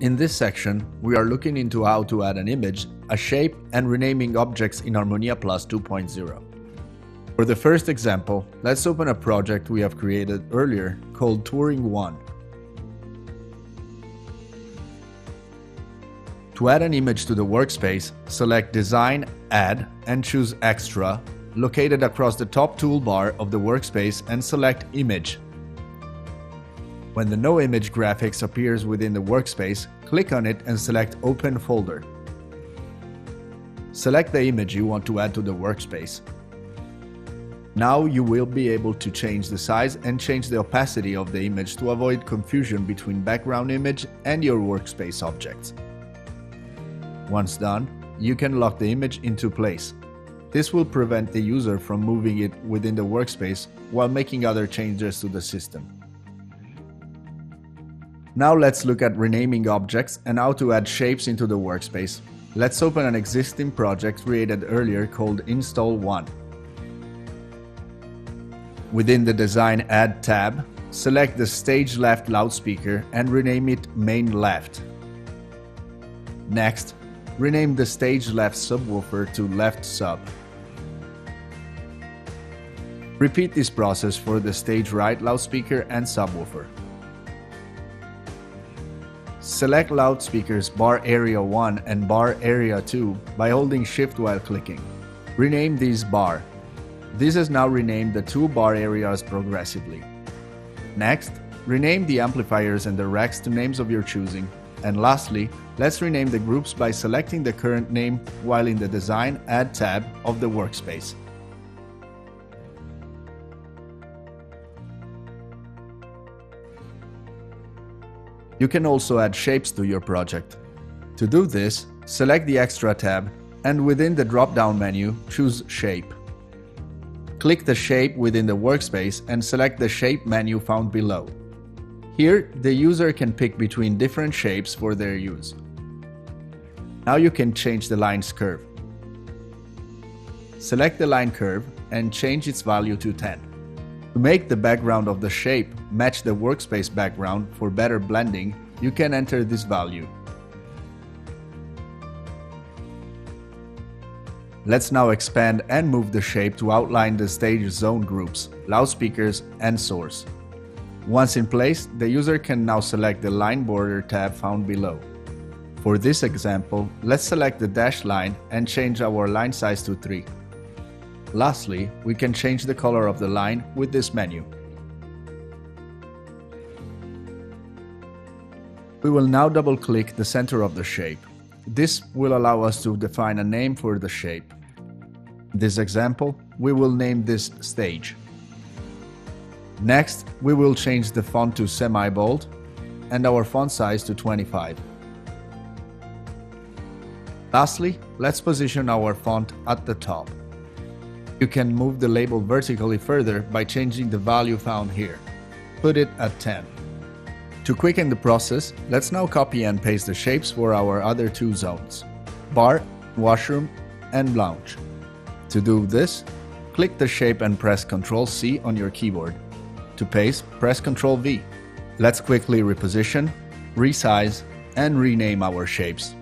In this section, we are looking into how to add an image, a shape, and renaming objects in ArmoniaPlus 2.0. For the first example, let's open a project we have created earlier called Touring 1. To add an image to the workspace, select Design, Add, and choose Extra, located across the top toolbar of the workspace, and select Image. When the No Image graphics appears within the workspace, click on it and select Open Folder. Select the image you want to add to the workspace. Now you will be able to change the size and change the opacity of the image to avoid confusion between background image and your workspace objects. Once done, you can lock the image into place. This will prevent the user from moving it within the workspace while making other changes to the system. Now let's look at renaming objects and how to add shapes into the workspace. Let's open an existing project created earlier called Install 1. Within the Design Add tab, select the Stage Left loudspeaker and rename it Main Left. Next, rename the Stage Left subwoofer to Left Sub. Repeat this process for the Stage Right loudspeaker and subwoofer. Select loudspeakers Bar Area 1 and Bar Area 2 by holding Shift while clicking. Rename these Bar. This has now renamed the two bar areas progressively. Next, rename the amplifiers and the racks to names of your choosing. And lastly, let's rename the groups by selecting the current name while in the Design Add tab of the workspace. You can also add shapes to your project. To do this, select the Extra tab and within the drop-down menu, choose Shape. Click the shape within the workspace and select the Shape menu found below. Here, the user can pick between different shapes for their use. Now you can change the line's curve. Select the line curve and change its value to 10. To make the background of the shape match the workspace background for better blending, you can enter this value. Let's now expand and move the shape to outline the stage zone groups, loudspeakers, and source. Once in place, the user can now select the Line Border tab found below. For this example, let's select the dashed line and change our line size to 3. Lastly, we can change the color of the line with this menu. We will now double-click the center of the shape. This will allow us to define a name for the shape. In this example, we will name this Stage. Next, we will change the font to semi-bold and our font size to 25. Lastly, let's position our font at the top. You can move the label vertically further by changing the value found here. Put it at 10. To quicken the process, let's now copy and paste the shapes for our other two zones, bar, washroom, and lounge. To do this, click the shape and press Ctrl+C on your keyboard. To paste, press Ctrl+V. Let's quickly reposition, resize, and rename our shapes.